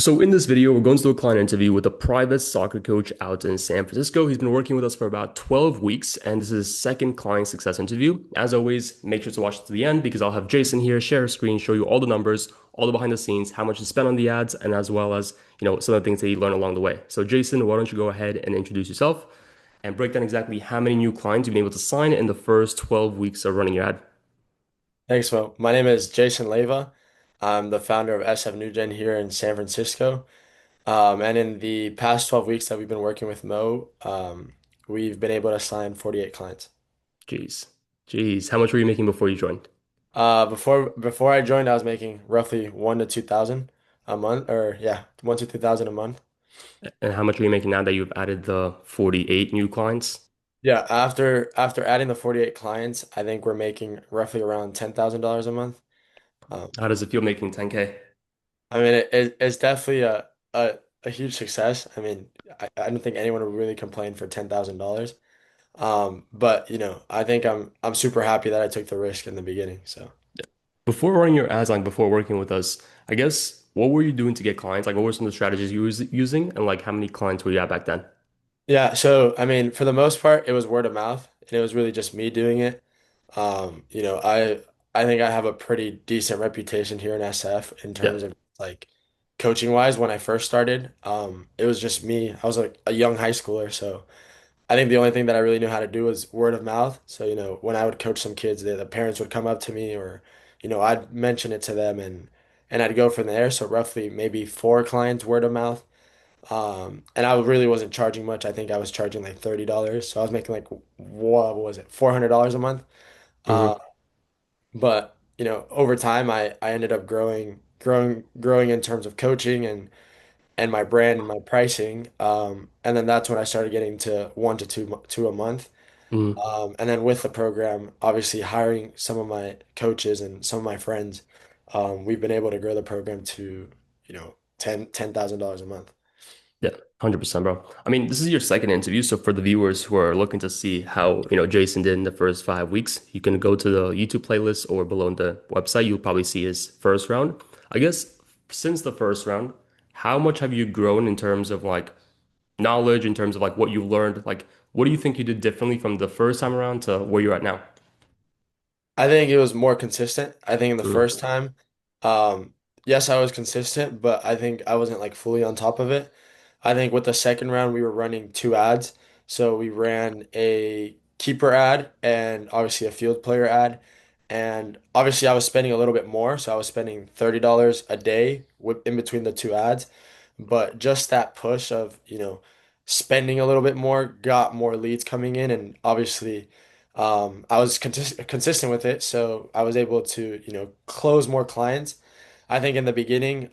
So in this video, we're going to do a client interview with a private soccer coach out in San Francisco. He's been working with us for about 12 weeks, and this is his second client success interview. As always, make sure to watch it to the end because I'll have Jason here share a screen, show you all the numbers, all the behind the scenes, how much he spent on the ads, and as well as, some of the things that he learned along the way. So Jason, why don't you go ahead and introduce yourself and break down exactly how many new clients you've been able to sign in the first 12 weeks of running your ad. Thanks, Mo. My name is Jason Leiva. I'm the founder of SF NewGen here in San Francisco. And in the past 12 weeks that we've been working with Mo, we've been able to sign 48 clients. Jeez. Jeez. How much were you making before you joined? Before I joined, I was making roughly 1 to 2 thousand a month, or yeah, 1 to 2 thousand a month. And how much are you making now that you've added the 48 new clients? Yeah, after adding the 48 clients, I think we're making roughly around $10,000 a month. Um, How does it feel making 10K? I mean, it's definitely a huge success. I mean, I don't think anyone would really complain for $10,000. But I think I'm super happy that I took the risk in the beginning. So. Before running your ads, like before working with us, I guess what were you doing to get clients? Like, what were some of the strategies you was using, and like how many clients were you at back then? Yeah, so I mean, for the most part, it was word of mouth, and it was really just me doing it. I think I have a pretty decent reputation here in SF in Yeah. terms of like coaching wise. When I first started, it was just me. I was like a young high schooler, so I think the only thing that I really knew how to do was word of mouth. So, when I would coach some kids, the parents would come up to me or, I'd mention it to them and I'd go from there. So roughly maybe 4 clients word of mouth. And I really wasn't charging much. I think I was charging like $30. So I was making like, what was it, $400 a month. Uh, Hmm. but, over time I ended up growing in terms of coaching and my brand and my pricing. And then that's when I started getting to 1 to 2 a month. Hmm. And then with the program, obviously hiring some of my coaches and some of my friends, we've been able to grow the program to, $10,000 a month. Yeah, 100%, bro. I mean, this is your second interview, so for the viewers who are looking to see how, Jason did in the first 5 weeks, you can go to the YouTube playlist or below in the website. You'll probably see his first round. I guess since the first round, how much have you grown in terms of like knowledge, in terms of like what you learned? Like, what do you think you did differently from the first time around to where you're at now? I think it was more consistent. I think in the Mm. first time, um, yes, I was consistent, but I think I wasn't like fully on top of it. I think with the second round, we were running 2 ads. So we ran a keeper ad and obviously a field player ad. And obviously, I was spending a little bit more. So I was spending $30 a day in between the 2 ads. But just that push of, spending a little bit more got more leads coming in. And obviously, I was consistent with it, so I was able to, close more clients. I think in the beginning,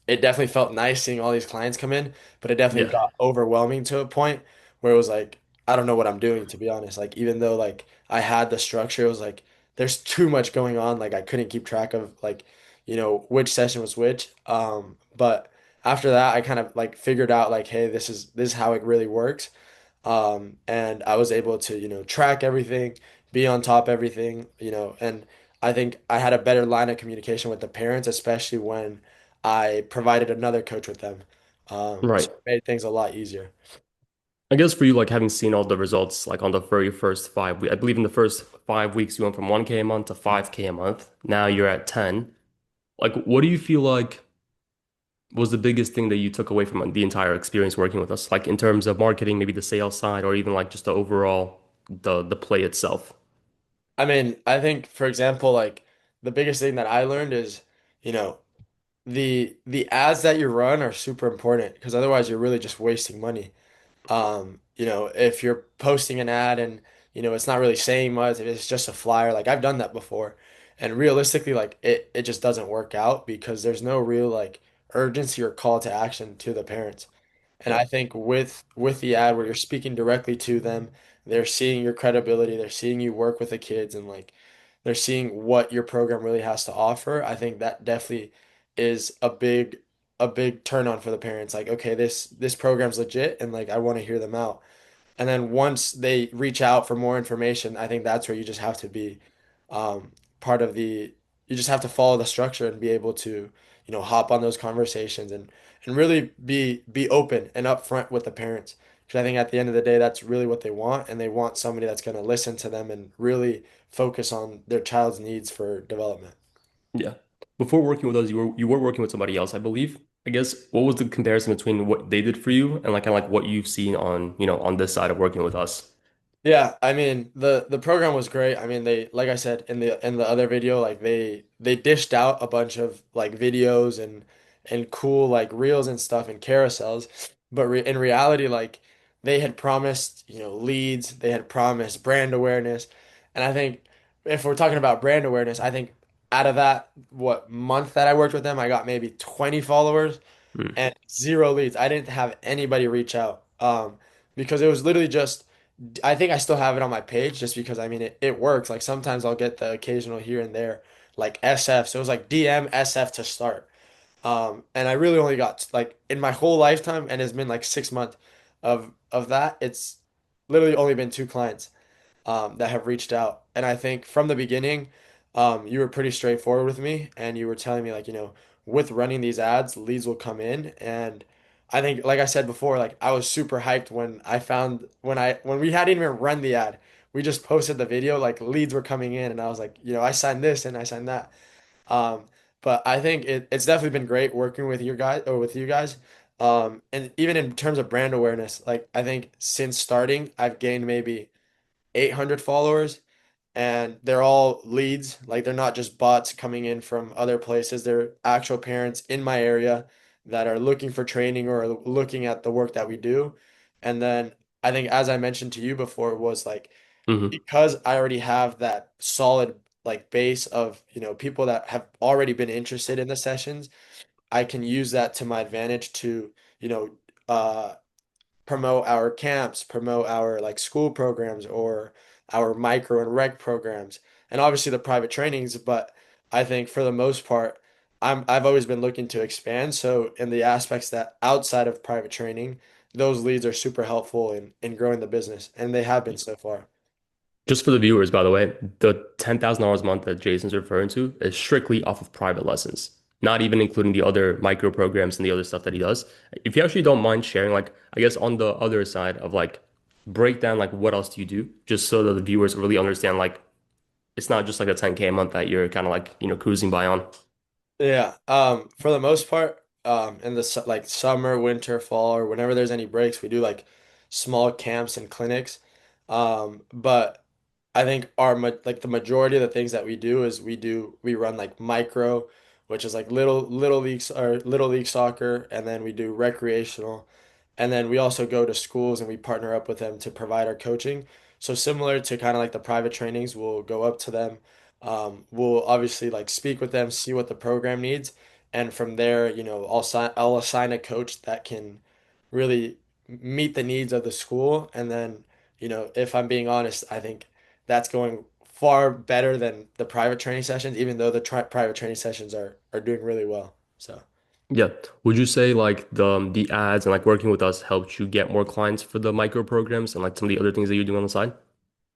it definitely felt nice seeing all these clients come in, but it definitely Yeah. got overwhelming to a point where it was like, I don't know what I'm doing, to be honest. Like, even though like I had the structure, it was like there's too much going on. Like I couldn't keep track of like, which session was which. But after that, I kind of like figured out like, hey, this is how it really works. And I was able to, track everything, be on top of everything, and I think I had a better line of communication with the parents, especially when I provided another coach with them. So Right. it made things a lot easier. I guess for you, like having seen all the results, like on the very first 5 weeks, I believe in the first 5 weeks, you went from 1K a month to 5K a month. Now you're at 10. Like, what do you feel like was the biggest thing that you took away from the entire experience working with us? Like in terms of marketing, maybe the sales side, or even like just the overall, the play itself. I mean, I think, for example, like the biggest thing that I learned is, you know, the ads that you run are super important because otherwise you're really just wasting money. If you're posting an ad and, it's not really saying much, if it's just a flyer, like I've done that before. And realistically, like it just doesn't work out because there's no real like urgency or call to action to the parents. And Yeah. I think with the ad where you're speaking directly to them, they're seeing your credibility, they're seeing you work with the kids and like they're seeing what your program really has to offer. I think that definitely is a big turn on for the parents. Like, okay, this program's legit and like I want to hear them out. And then once they reach out for more information, I think that's where you just have to be part of you just have to follow the structure and be able to, hop on those conversations and really be open and upfront with the parents. Because I think at the end of the day, that's really what they want, and they want somebody that's going to listen to them and really focus on their child's needs for development. Yeah. Before working with us, you were working with somebody else, I believe. I guess what was the comparison between what they did for you and like kind of like what you've seen on, on this side of working with us? Yeah, I mean the program was great. I mean they like I said in the other video like they dished out a bunch of like videos and cool like reels and stuff and carousels, but in reality like they had promised, leads, they had promised brand awareness. And I think if we're talking about brand awareness, I think out of that what month that I worked with them, I got maybe 20 followers Hmm. and zero leads. I didn't have anybody reach out. Because it was literally just I think I still have it on my page just because I mean it works. Like sometimes I'll get the occasional here and there, like SF. So it was like DM SF to start. And I really only got like in my whole lifetime, and it's been like 6 months of that. It's literally only been two clients that have reached out. And I think from the beginning, you were pretty straightforward with me, and you were telling me like, with running these ads, leads will come in. And I think, like I said before, like I was super hyped when I found when we hadn't even run the ad, we just posted the video, like leads were coming in, and I was like, I signed this and I signed that. Um, but I think it's definitely been great working with you guys. And even in terms of brand awareness, like I think since starting, I've gained maybe 800 followers, and they're all leads. Like they're not just bots coming in from other places. They're actual parents in my area that are looking for training or looking at the work that we do. And then I think, as I mentioned to you before, was like Hmm. because I already have that solid like base of, people that have already been interested in the sessions, I can use that to my advantage to, you know, uh promote our camps, promote our like school programs or our micro and rec programs, and obviously the private trainings. But I think for the most part, I've always been looking to expand. So in the aspects that outside of private training, those leads are super helpful in growing the business, and they have been so far. Just for the viewers, by the way, the $10,000 a month that Jason's referring to is strictly off of private lessons, not even including the other micro programs and the other stuff that he does. If you actually don't mind sharing, like, I guess on the other side of like break down, like, what else do you do? Just so that the viewers really understand, like, it's not just like a 10K a month that you're kind of like, cruising by on. Yeah, for the most part, in the like summer, winter, fall, or whenever there's any breaks, we do like small camps and clinics. But I think like the majority of the things that we do is we run like micro, which is like little leagues or little league soccer, and then we do recreational, and then we also go to schools and we partner up with them to provide our coaching. So similar to kind of like the private trainings, we'll go up to them. We'll obviously like speak with them, see what the program needs, and from there, I'll assign a coach that can really meet the needs of the school. And then, if I'm being honest, I think that's going far better than the private training sessions, even though the private training sessions are doing really well. So. Yeah. Would you say like the ads and like working with us helped you get more clients for the micro programs and like some of the other things that you're doing on the side?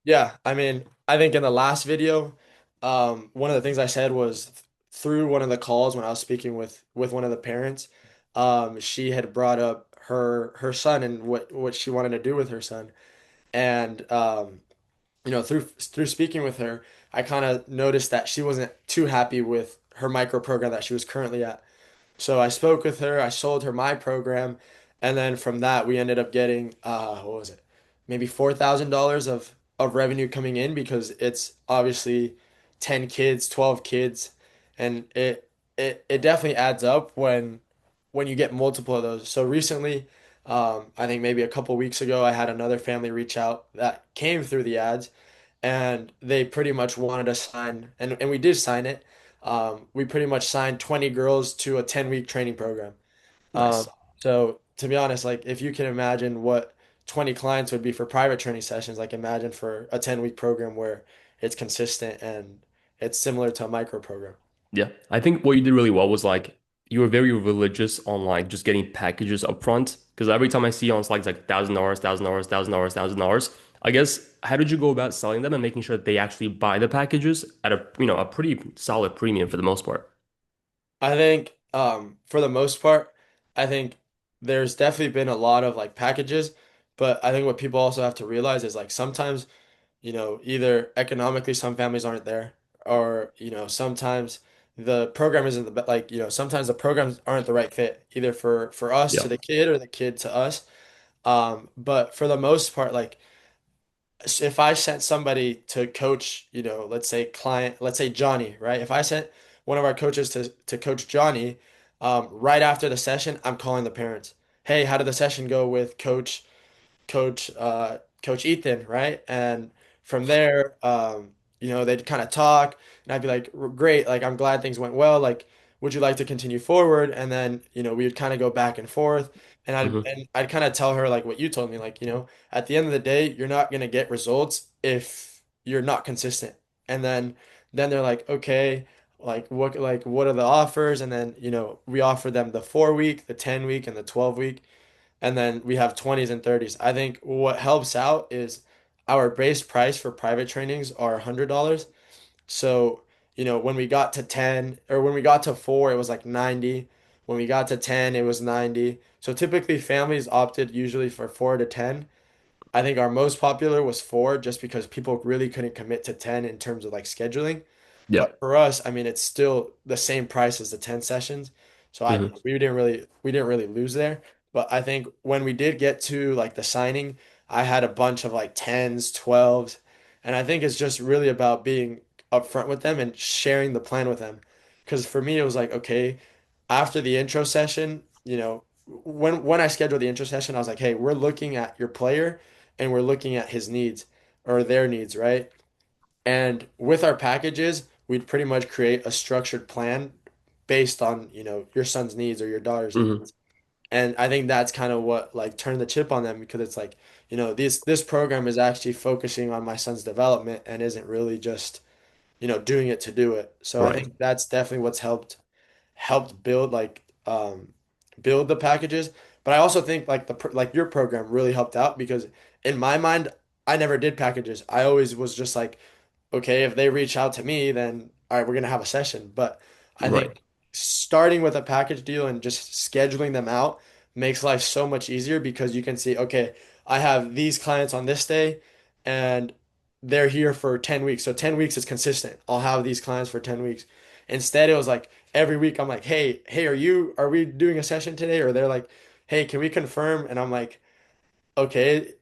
Yeah, I mean, I think in the last video, one of the things I said was through one of the calls when I was speaking with one of the parents, she had brought up her son and what she wanted to do with her son. And through speaking with her, I kind of noticed that she wasn't too happy with her micro program that she was currently at. So I spoke with her, I sold her my program, and then from that we ended up getting what was it? Maybe $4,000 of revenue coming in because it's obviously 10 kids, 12 kids, and it definitely adds up when you get multiple of those. So recently, I think maybe a couple weeks ago, I had another family reach out that came through the ads, and they pretty much wanted to sign, and we did sign it. We pretty much signed 20 girls to a 10-week training program. Um, Nice. so to be honest, like if you can imagine what 20 clients would be for private training sessions, like imagine for a 10-week program where it's consistent and it's similar to a micro program. Yeah, I think what you did really well was like you were very religious on like just getting packages up front. Because every time I see on slides like $1,000, $1,000, $1,000, $1,000, I guess how did you go about selling them and making sure that they actually buy the packages at a a pretty solid premium for the most part? I think. For the most part, I think there's definitely been a lot of like packages, but I think what people also have to realize is like sometimes, either economically some families aren't there, or, sometimes the program isn't like, sometimes the programs aren't the right fit, either for us Yeah. to the kid or the kid to us. But for the most part, like if I sent somebody to coach, let's say Johnny, right? If I sent one of our coaches to coach Johnny, right after the session, I'm calling the parents. Hey, how did the session go with Coach Ethan, right? And from there, they'd kind of talk, and I'd be like, Great, like I'm glad things went well. Like, would you like to continue forward?" And then, we would kind of go back and forth, and Hmm. I'd kind of tell her like what you told me, like, at the end of the day, you're not gonna get results if you're not consistent. And then they're like, okay. Like what are the offers? And then we offer them the 4 week, the 10 week, and the 12 week, and then we have 20s and 30s. I think what helps out is our base price for private trainings are $100. So, when we got to 10 or when we got to 4, it was like 90. When we got to 10, it was 90. So typically families opted usually for 4 to 10. I think our most popular was 4 just because people really couldn't commit to 10 in terms of like scheduling. Yeah. But for us, I mean, it's still the same price as the 10 sessions. So Hmm. we didn't really lose there. But I think when we did get to like the signing, I had a bunch of like 10s, 12s, and I think it's just really about being upfront with them and sharing the plan with them. Because for me, it was like, okay, after the intro session, when I scheduled the intro session, I was like, hey, we're looking at your player and we're looking at his needs or their needs, right? And with our packages, we'd pretty much create a structured plan based on, your son's needs or your daughter's Hmm. needs. And I think that's kind of what like turned the chip on them, because it's like, this program is actually focusing on my son's development and isn't really just, doing it to do it. So I Right. think that's definitely what's helped build the packages. But I also think like like your program really helped out, because in my mind, I never did packages. I always was just like, okay, if they reach out to me, then all right, we're gonna have a session. But I Right. think starting with a package deal and just scheduling them out makes life so much easier, because you can see, okay, I have these clients on this day and they're here for 10 weeks. So 10 weeks is consistent. I'll have these clients for 10 weeks. Instead, it was like every week I'm like, hey, are we doing a session today? Or they're like, hey, can we confirm? And I'm like, okay,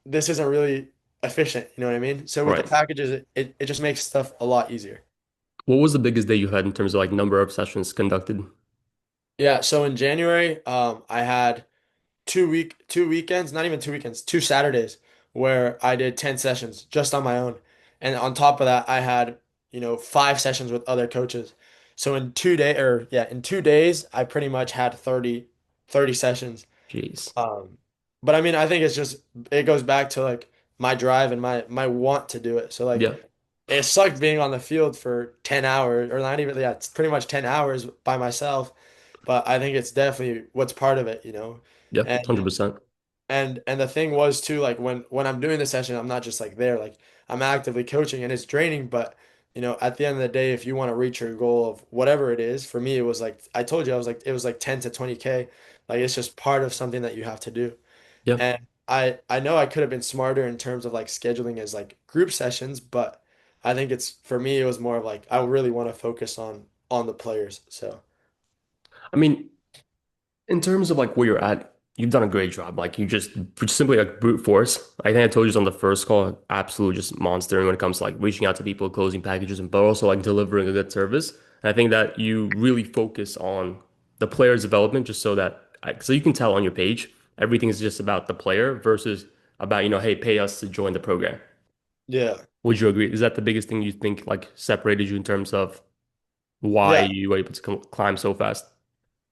this isn't really efficient. You know what I mean? So with the Right. packages, it just makes stuff a lot easier. What was the biggest day you had in terms of like number of sessions conducted? Yeah, so in January, I had 2 weekends, not even 2 weekends, 2 Saturdays where I did 10 sessions just on my own. And on top of that, I had, 5 sessions with other coaches. So in 2 days, I pretty much had 30 sessions. Jeez. Um, but I mean, I think it goes back to like my drive and my want to do it. So like Yeah. it sucked being on the field for 10 hours, or not even, yeah, it's pretty much 10 hours by myself. But I think it's definitely what's part of it. Yeah. And 100%. and the thing was too, like when I'm doing the session, I'm not just like there, like I'm actively coaching and it's draining, but at the end of the day, if you want to reach your goal of whatever it is, for me it was like I told you, I was like it was like 10 to 20K. Like it's just part of something that you have to do. Yeah. And I know I could have been smarter in terms of like scheduling as like group sessions, but I think it's for me it was more of like I really want to focus on the players. So I mean, in terms of like where you're at, you've done a great job. Like you just simply like brute force. I think I told you this on the first call, absolute just monster when it comes to like reaching out to people, closing packages, and but also like delivering a good service. And I think that you really focus on the player's development, just so that so you can tell on your page everything is just about the player versus about hey, pay us to join the program. yeah. Would you agree? Is that the biggest thing you think like separated you in terms of why Yeah, you were able to climb so fast?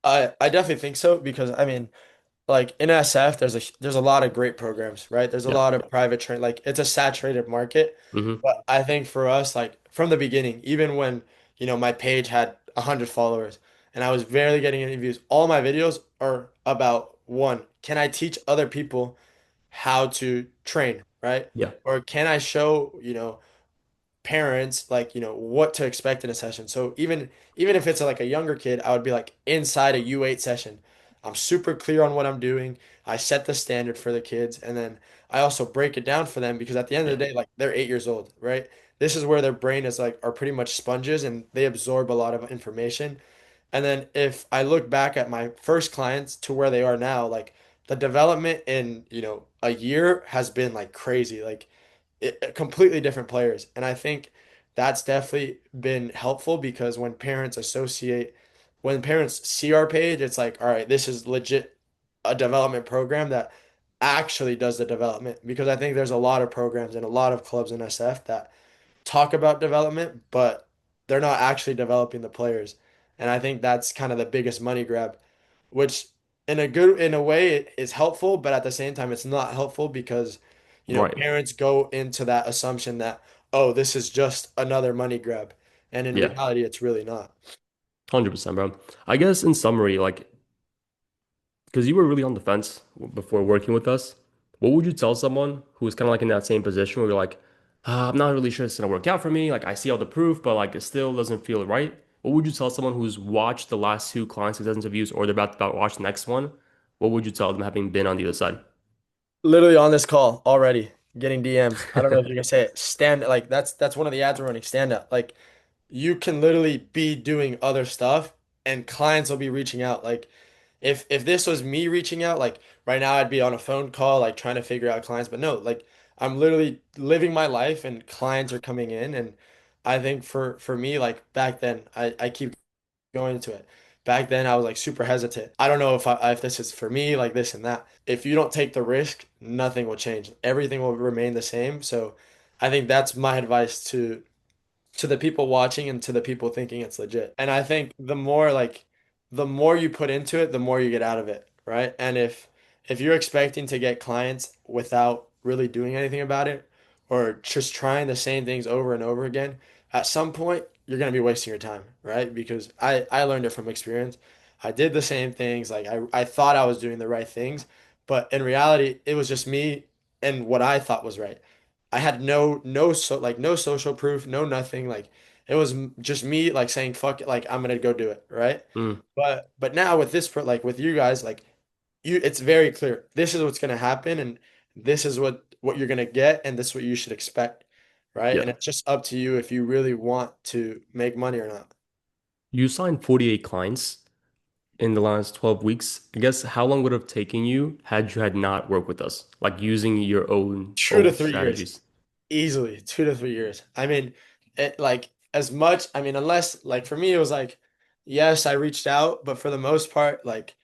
I definitely think so, because I mean, like in SF, there's a lot of great programs, right? There's a Yeah. lot of private train, like it's a saturated market. Hmm. But I think for us, like from the beginning, even when, my page had 100 followers and I was barely getting any views, all my videos are about one, can I teach other people how to train, right? Yeah. Or can I show, parents like, what to expect in a session. So even if it's like a younger kid, I would be like inside a U8 session. I'm super clear on what I'm doing. I set the standard for the kids, and then I also break it down for them because at the end of Yeah. the day, like they're 8 years old, right? This is where their brain is like are pretty much sponges and they absorb a lot of information. And then if I look back at my first clients to where they are now, like the development in, a year has been like crazy, like completely different players. And I think that's definitely been helpful because when parents see our page, it's like, all right, this is legit a development program that actually does the development. Because I think there's a lot of programs and a lot of clubs in SF that talk about development, but they're not actually developing the players. And I think that's kind of the biggest money grab, which in a way it is helpful, but at the same time it's not helpful because, Right. parents go into that assumption that, oh, this is just another money grab. And in Yeah. reality, it's really not. 100%, bro. I guess in summary, like, because you were really on the fence before working with us, what would you tell someone who's kind of like in that same position where you're like, I'm not really sure it's gonna work out for me. Like, I see all the proof, but like, it still doesn't feel right. What would you tell someone who's watched the last two client success interviews or they're about to watch the next one? What would you tell them having been on the other side? Literally on this call already getting DMs. I don't know if you're gonna say it. Stand like that's one of the ads we're running. Stand up. Like you can literally be doing other stuff and clients will be reaching out. Like if this was me reaching out, like right now I'd be on a phone call, like trying to figure out clients. But no, like I'm literally living my life and clients are coming in. And I think for me, like back then, I keep going into it. Back then I was like super hesitant. I don't know if this is for me, like this and that. If you don't take the risk, nothing will change. Everything will remain the same. So I think that's my advice to the people watching and to the people thinking it's legit. And I think the more you put into it, the more you get out of it, right? And if you're expecting to get clients without really doing anything about it or just trying the same things over and over again, at some point you're going to be wasting your time, right? Because I learned it from experience. I did the same things, like I thought I was doing the right things, but in reality, it was just me and what I thought was right. I had no social proof, no nothing. Like it was just me like saying fuck it, like I'm gonna go do it, right? Mm, But now with like with you guys, like it's very clear. This is what's gonna happen, and this is what you're gonna get, and this is what you should expect, right? And yeah. it's just up to you if you really want to make money or not. You signed 48 clients in the last 12 weeks. I guess how long would it have taken you had you had not worked with us, like using your own Two to old three years, strategies? easily 2 to 3 years. I mean, it like as much. I mean, unless like for me, it was like, yes, I reached out, but for the most part, like.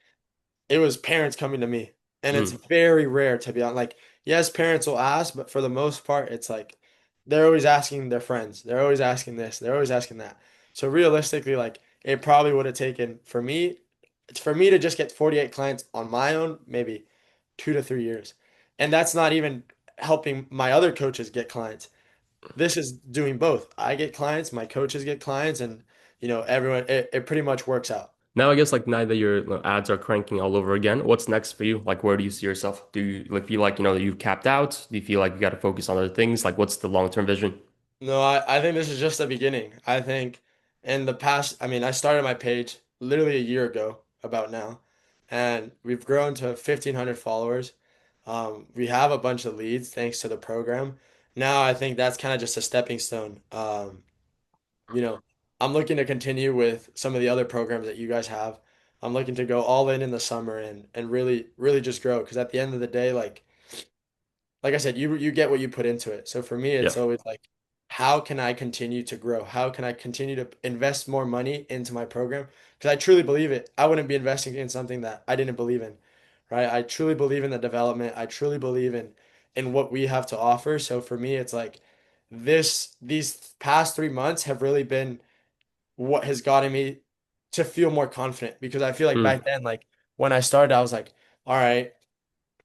It was parents coming to me. And it's Mm, very rare to be on like, yes, parents will ask, but for the most part, it's like they're always asking their friends. They're always asking this, they're always asking that. So realistically, like it probably would have taken for me to just get 48 clients on my own, maybe 2 to 3 years. And that's not even helping my other coaches get clients. This is doing both. I get clients, my coaches get clients, and everyone it pretty much works out. Now, I guess like now that your ads are cranking all over again, what's next for you? Like, where do you see yourself? Do you like feel like that you've capped out? Do you feel like you got to focus on other things? Like, what's the long-term vision? No, I think this is just the beginning. I think in the past, I mean, I started my page literally a year ago, about now, and we've grown to 1,500 followers. We have a bunch of leads thanks to the program. Now I think that's kind of just a stepping stone. You know, I'm looking to continue with some of the other programs that you guys have. I'm looking to go all in the summer and really, really just grow because at the end of the day, like I said, you get what you put into it. So for me, Yeah. it's always like, how can I continue to grow? How can I continue to invest more money into my program? Because I truly believe it. I wouldn't be investing in something that I didn't believe in, right? I truly believe in the development. I truly believe in what we have to offer. So for me, it's like these past 3 months have really been what has gotten me to feel more confident because I feel like Mm, back then, like when I started, I was like, all right.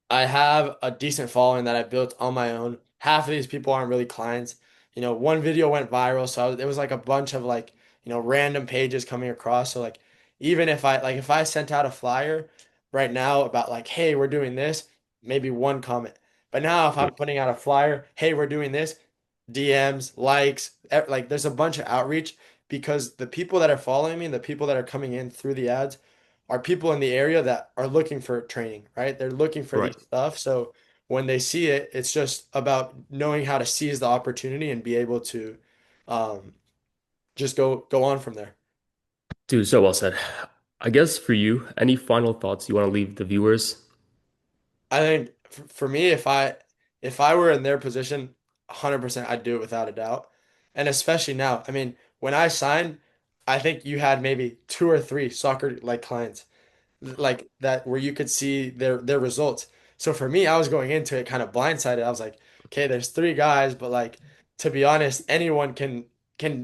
I have a decent following that I built on my own. Half of these people aren't really clients. One video went viral, so it was like a bunch of like, random pages coming across. So like even if I sent out a flyer right now about like, hey, we're doing this, maybe one comment. But now if mm, I'm putting out a flyer, hey, we're doing this, DMs, likes, like there's a bunch of outreach because the people that are following me and the people that are coming in through the ads are people in the area that are looking for training, right? They're looking for Right. these stuff. So when they see it, it's just about knowing how to seize the opportunity and be able to um, just go on from there. Dude, so well said. I guess for you, any final thoughts you want to leave the viewers? I think for me, if I were in their position, 100% I'd do it without a doubt. And especially now, I mean, when I signed, I think you had maybe two or three soccer like clients like that where you could see their results. So for me, I was going into it kind of blindsided. I was like, okay, there's three guys, but like to be honest, anyone can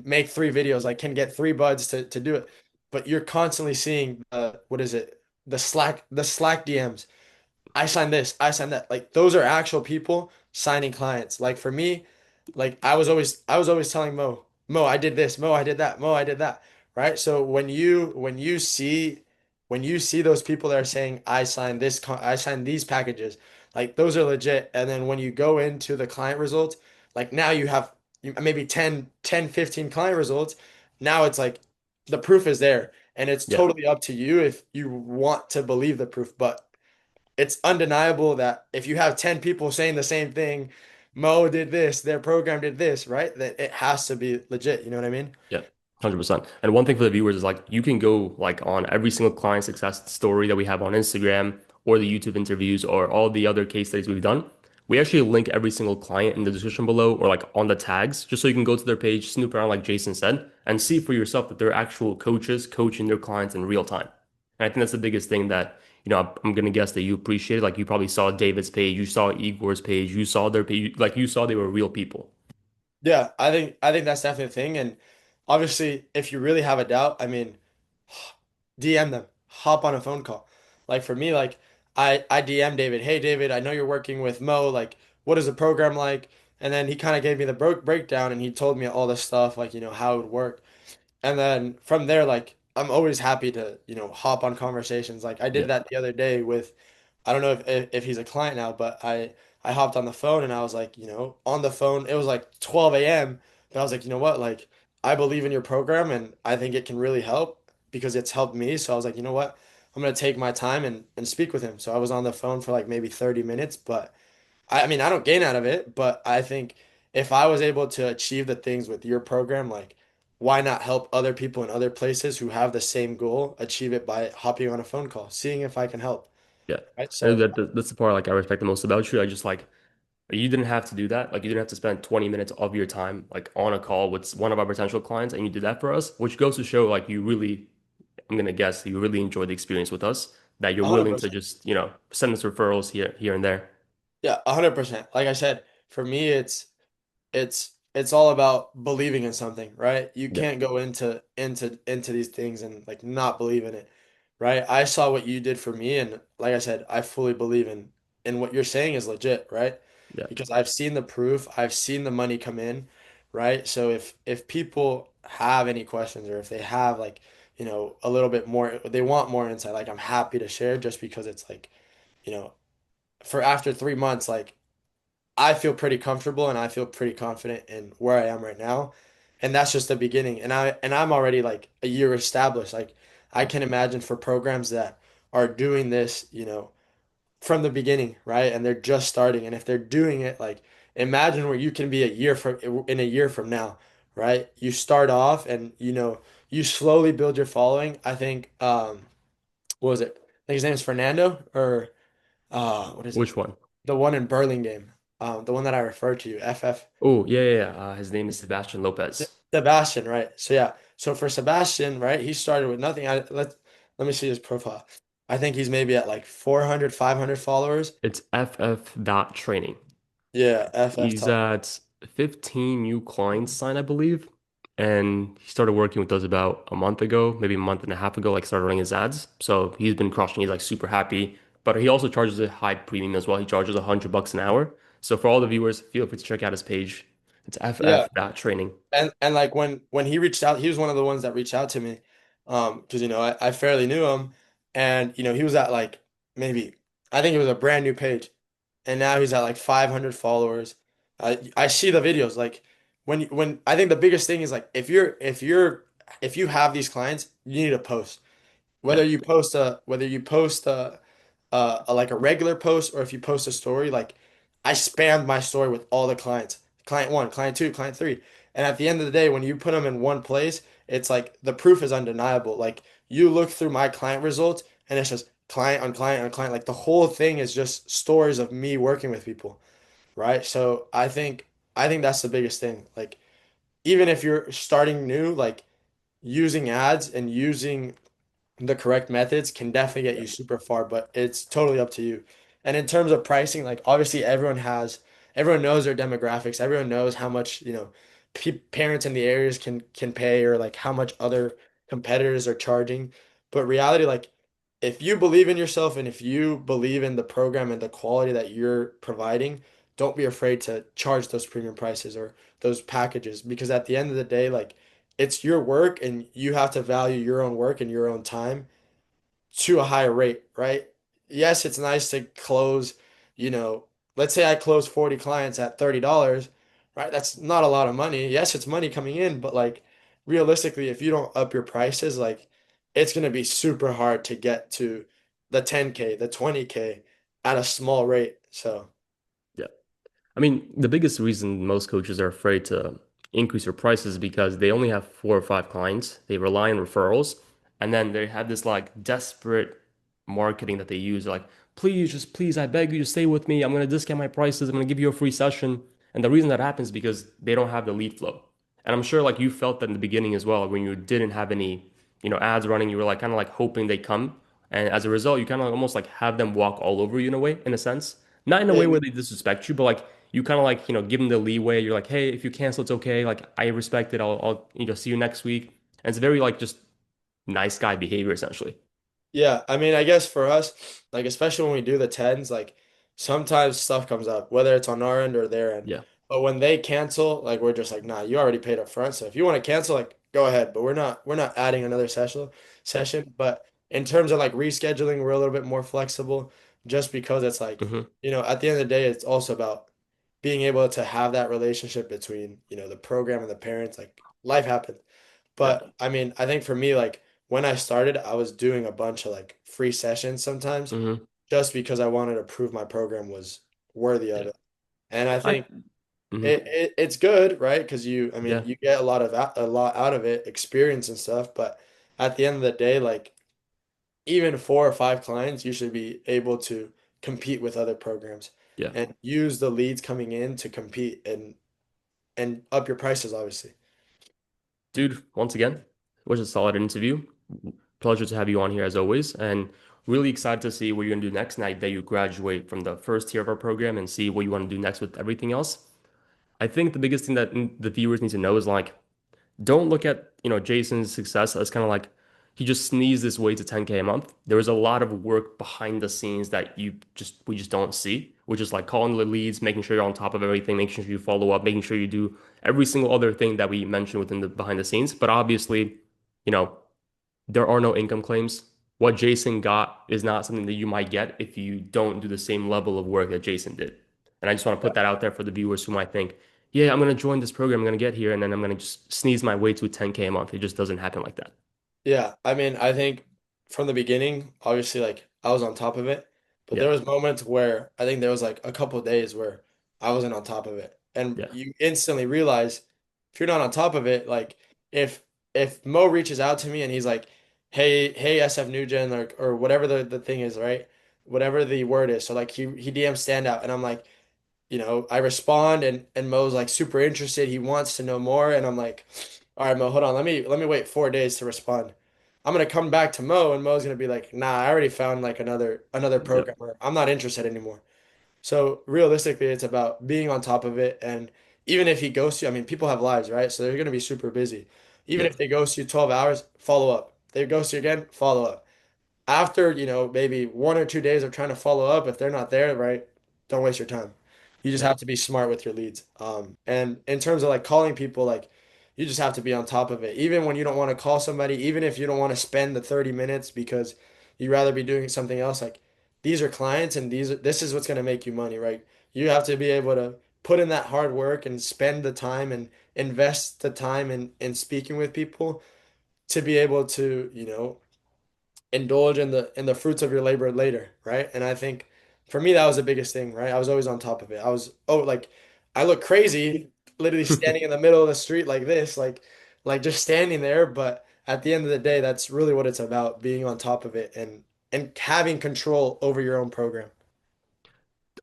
make three videos, like can get three buds to do it. But you're constantly seeing what is it? The Slack DMs. I signed this, I signed that. Like those are actual people signing clients. Like for me, like I was always telling Mo, I did this, Mo, I did that, Mo, I did that. Right? So when you see those people that are saying I signed this, I signed these packages, like those are legit. And then when you go into the client results, like now you have maybe 15 client results. Now it's like the proof is there, and it's Yeah. totally up to you if you want to believe the proof. But it's undeniable that if you have 10 people saying the same thing, Mo did this, their program did this, right? That it has to be legit. You know what I mean? Yeah, 100%. And one thing for the viewers is like you can go like on every single client success story that we have on Instagram or the YouTube interviews or all the other case studies we've done. We actually link every single client in the description below or like on the tags, just so you can go to their page, snoop around like Jason said, and see for yourself that they're actual coaches coaching their clients in real time. And I think that's the biggest thing that, I'm gonna guess that you appreciate. Like you probably saw David's page, you saw Igor's page, you saw their page, like you saw they were real people. Yeah, I think that's definitely a thing. And obviously, if you really have a doubt, I mean, DM them, hop on a phone call. Like for me, like I DM David, hey David, I know you're working with Mo. Like, what is the program like? And then he kind of gave me the breakdown, and he told me all this stuff, like how it would work. And then from there, like I'm always happy to, hop on conversations. Like I did Yeah, that the other day with, I don't know if he's a client now, but I hopped on the phone and I was like, on the phone. It was like 12 a.m. But I was like, you know what? Like I believe in your program and I think it can really help because it's helped me. So I was like, you know what? I'm gonna take my time and speak with him. So I was on the phone for like maybe 30 minutes, but I mean, I don't gain out of it, but I think if I was able to achieve the things with your program, like why not help other people in other places who have the same goal achieve it by hopping on a phone call, seeing if I can help, yeah. right? And So that's the part like I respect the most about you. I just like you didn't have to do that. Like you didn't have to spend 20 minutes of your time like on a call with one of our potential clients, and you did that for us, which goes to show like you really, I'm gonna guess you really enjoyed the experience with us, that you're willing to 100%. just, send us referrals here and there. Yeah, 100%. Like I said, for me, it's all about believing in something, right? You Yeah, can't go into these things and like not believe in it, right? I saw what you did for me, and like I said, I fully believe in what you're saying is legit, right? yeah, Because I've seen the proof, I've seen the money come in, right? So if people have any questions or if they have like, a little bit more, they want more insight, like I'm happy to share just because it's like, you know, for after 3 months, like I feel pretty comfortable and I feel pretty confident in where I am right now. And that's just the beginning. And I'm already like a year established. Like I can imagine for programs that are doing this, from the beginning, right? And they're just starting. And if they're doing it, like imagine where you can be in a year from now, right? You start off and you slowly build your following. I think what was it? I think his name is Fernando or what is it? which one? The one in Burlingame, the one that I referred to, FF Oh, yeah, yeah, yeah. His name is Sebastian Se- Lopez. Sebastian, right? So yeah, so for Sebastian, right, he started with nothing. Let me see his profile. I think he's maybe at like 400, 500 followers. It's ff.training. Yeah, FF He's Talk. at 15 new clients signed, I believe. And he started working with us about a month ago, maybe a month and a half ago, like started running his ads. So he's been crushing. He's like super happy. But he also charges a high premium as well. He charges $100 an hour. So for all the viewers, feel free to check out his page. It's Yeah, ff.training. and like when he reached out, he was one of the ones that reached out to me, because I fairly knew him, and he was at like maybe I think it was a brand new page, and now he's at like 500 followers. I see the videos like. when I think the biggest thing is like if you have these clients, you need to post. Yeah. Whether you post like a regular post or if you post a story, like I spammed my story with all the clients. Client one, client two, client three. And at the end of the day, when you put them in one place, it's like the proof is undeniable. Like you look through my client results and it's just client on client on client. Like the whole thing is just stories of me working with people, right? So I think that's the biggest thing. Like even if you're starting new, like using ads and using the correct methods can definitely get Yeah. you super far, but it's totally up to you. And in terms of pricing, like obviously everyone knows their demographics. Everyone knows how much, pe parents in the areas can pay or like how much other competitors are charging. But reality, like if you believe in yourself and if you believe in the program and the quality that you're providing, don't be afraid to charge those premium prices or those packages because at the end of the day, like it's your work and you have to value your own work and your own time to a higher rate, right? Yes, it's nice to close, you know, let's say I close 40 clients at $30, right? That's not a lot of money. Yes, it's money coming in, but like realistically, if you don't up your prices, like it's going to be super hard to get to the 10K, the 20K at a small rate. So, Yeah. I mean, the biggest reason most coaches are afraid to increase their prices is because they only have 4 or 5 clients. They rely on referrals, and then they have this like desperate marketing that they use. Like, please, just please, I beg you to stay with me. I'm gonna discount my prices. I'm gonna give you a free session. And the reason that happens is because they don't have the lead flow. And I'm sure like you felt that in the beginning as well, when you didn't have any, ads running, you were like kind of like hoping they come. And as a result, you kind of almost like have them walk all over you in a way, in a sense. Not in a yeah, way where they disrespect you, but like you kind of like, give them the leeway. You're like, hey, if you cancel, it's okay. Like I respect it. I'll see you next week. And it's very like just nice guy behavior essentially. yeah, I mean, I guess for us, like especially when we do the tens, like sometimes stuff comes up, whether it's on our end or their end. Yeah. But when they cancel, like we're just like, nah, you already paid up front. So if you want to cancel, like go ahead. But we're not adding another Yeah. session. But in terms of like rescheduling, we're a little bit more flexible just because it's like, Hmm. at the end of the day, it's also about being able to have that relationship between, the program and the parents. Like life happens. Yeah. But I mean, I think for me, like when I started, I was doing a bunch of like free sessions sometimes Hmm. just because I wanted to prove my program was worthy of Yeah. it. And I I think hmm it's good, right? Because I mean, Yeah. you get a lot out of it, experience and stuff. But at the end of the day, like even 4 or 5 clients, you should be able to compete with other programs Yeah. and use the leads coming in to compete and up your prices, obviously. Dude, once again, it was a solid interview. Pleasure to have you on here as always. And really excited to see what you're gonna do next night that you graduate from the first tier of our program and see what you want to do next with everything else. I think the biggest thing that the viewers need to know is like don't look at, Jason's success as kind of like he just sneezed his way to 10K a month. There was a lot of work behind the scenes that we just don't see, which is like calling the leads, making sure you're on top of everything, making sure you follow up, making sure you do every single other thing that we mentioned within the behind the scenes. But obviously, you know, there are no income claims. What Jason got is not something that you might get if you don't do the same level of work that Jason did. And I just want to put that out there for the viewers who might think, yeah, I'm going to join this program, I'm going to get here, and then I'm going to just sneeze my way to 10K a month. It just doesn't happen like that. Yeah, I mean, I think from the beginning, obviously, like I was on top of it, but Yeah, there was moments where I think there was like a couple of days where I wasn't on top of it, and yeah, you instantly realize if you're not on top of it, like if if Mo reaches out to me and he's like, hey, SF Nugent, or whatever the thing is, right? Whatever the word is, so like he DMs standout, and I'm like, I respond and Mo's like super interested. He wants to know more. And I'm like, all right, Mo, hold on. Let me wait 4 days to respond. I'm gonna come back to Mo and Mo's gonna be like, nah, I already found like another yeah, programmer. I'm not interested anymore. So realistically, it's about being on top of it. And even if he ghosts you, I mean, people have lives, right? So they're gonna be super busy. Even yeah, if they ghost you 12 hours, follow up. They ghost you again, follow up after, maybe 1 or 2 days of trying to follow up, if they're not there, right, don't waste your time. You just yeah, have to be smart with your leads. And in terms of like calling people, like you just have to be on top of it. Even when you don't want to call somebody, even if you don't want to spend the 30 minutes because you'd rather be doing something else, like these are clients and this is what's going to make you money, right? You have to be able to put in that hard work and spend the time and invest the time in speaking with people to be able to, indulge in the fruits of your labor later, right? And I think for me that was the biggest thing, right? I was always on top of it. Like I look crazy literally standing in the middle of the street like this, like just standing there, but at the end of the day, that's really what it's about, being on top of it and having control over your own program.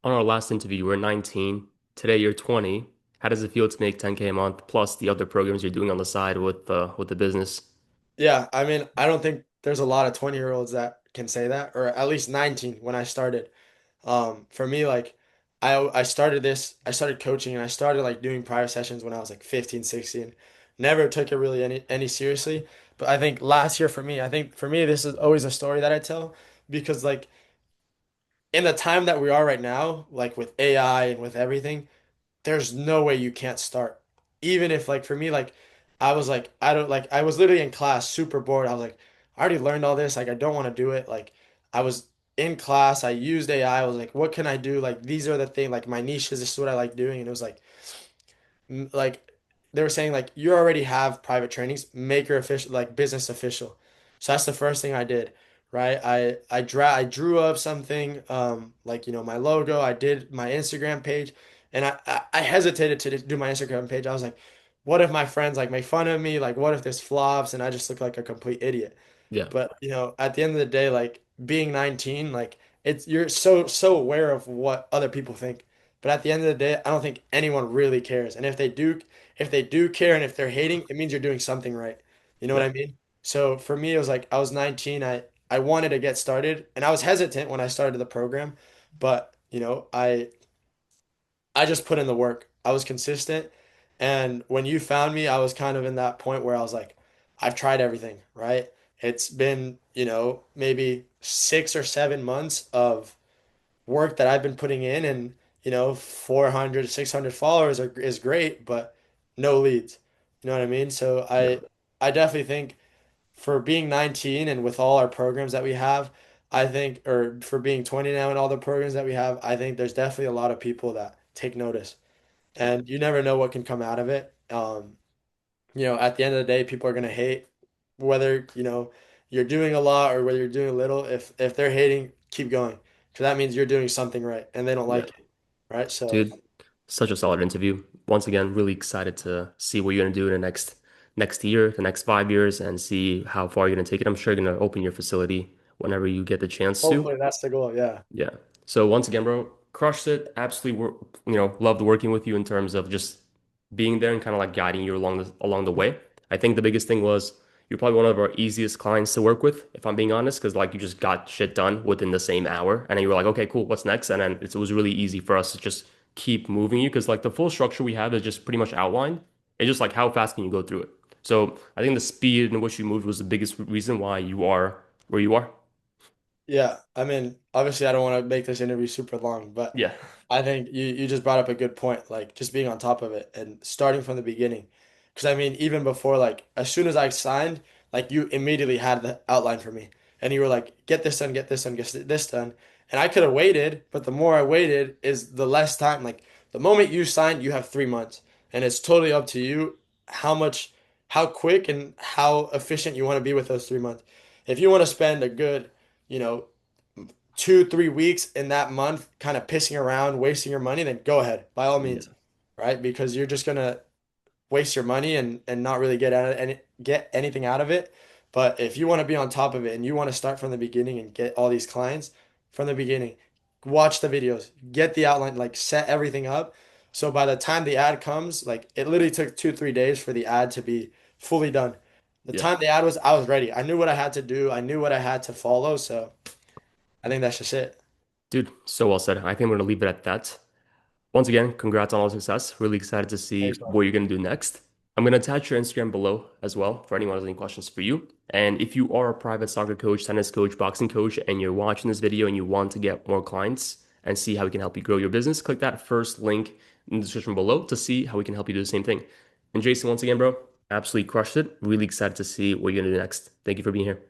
On our last interview, you were 19. Today you're 20. How does it feel to make 10K a month plus the other programs you're doing on the side with the business? Yeah, I mean, I don't think there's a lot of 20-year-olds that can say that, or at least 19 when I started. For me, like I started coaching and I started like doing private sessions when I was like 15, 16. Never took it really any seriously. But I think last year for me, I think for me this is always a story that I tell because like in the time that we are right now, like with AI and with everything, there's no way you can't start. Even if like for me, like I was literally in class super bored. I was like, I already learned all this. Like I don't want to do it. Like I was in class, I used AI. I was like, what can I do? Like these are the thing, like my niches, this is what I like doing. And it was like they were saying like you already have private trainings, make your official like business official. So that's the first thing I did, right? I drew up something like my logo. I did my Instagram page, and I hesitated to do my Instagram page. I was like, what if my friends like make fun of me? Like what if this flops and I just look like a complete idiot? Yeah, But at the end of the day, like being 19, like it's you're so aware of what other people think. But at the end of the day, I don't think anyone really cares. And if they do care and if they're hating, it means you're doing something right. You know what yeah, I mean? So for me, it was like I was 19, I wanted to get started and I was hesitant when I started the program, but I just put in the work. I was consistent. And when you found me, I was kind of in that point where I was like, I've tried everything, right? It's been, maybe 6 or 7 months of work that I've been putting in, and, 400, 600 followers is great, but no leads. You know what I mean? So yeah, I definitely think for being 19 and with all our programs that we have, I think, or for being 20 now and all the programs that we have, I think there's definitely a lot of people that take notice yeah, and you never know what can come out of it. At the end of the day, people are gonna hate whether, you're doing a lot or whether you're doing a little. If they're hating, keep going. Because that means you're doing something right and they don't yeah. like it. Right. So Dude, such a solid interview. Once again, really excited to see what you're gonna do in the next year, the next 5 years, and see how far you're gonna take it. I'm sure you're gonna open your facility whenever you get the chance to. hopefully that's the goal. Yeah. Yeah. So once again, bro, crushed it. Absolutely, loved working with you in terms of just being there and kind of like guiding you along the way. I think the biggest thing was you're probably one of our easiest clients to work with, if I'm being honest, because like you just got shit done within the same hour, and then you were like, okay, cool, what's next? And then it was really easy for us to just keep moving you because like the full structure we have is just pretty much outlined. It's just like how fast can you go through it? So I think the speed in which you moved was the biggest reason why you are where you are. Yeah, I mean, obviously, I don't want to make this interview super long, but Yeah. I think you just brought up a good point, like just being on top of it and starting from the beginning. Because I mean, even before, like as soon as I signed, like you immediately had the outline for me, and you were like, "Get this done, get this done, get this done," and I could have waited, but the more I waited, is the less time. Like the moment you signed, you have 3 months, and it's totally up to you how much, how quick, and how efficient you want to be with those 3 months. If you want to spend a good you know, 2, 3 weeks in that month kind of pissing around, wasting your money, then go ahead, by all Yeah. means, right? Because you're just gonna waste your money and not really get anything out of it. But if you want to be on top of it and you want to start from the beginning and get all these clients from the beginning, watch the videos, get the outline, like set everything up. So by the time the ad comes, like it literally took 2, 3 days for the ad to be fully done. The Yeah. time the ad was, I was ready. I knew what I had to do. I knew what I had to follow. So I think that's just it. Dude, so well said. I think we're gonna leave it at that. Once again, congrats on all the success. Really excited to see Thanks, man. what you're gonna do next. I'm gonna attach your Instagram below as well for anyone who has any questions for you. And if you are a private soccer coach, tennis coach, boxing coach, and you're watching this video and you want to get more clients and see how we can help you grow your business, click that first link in the description below to see how we can help you do the same thing. And Jason, once again, bro, absolutely crushed it. Really excited to see what you're gonna do next. Thank you for being here.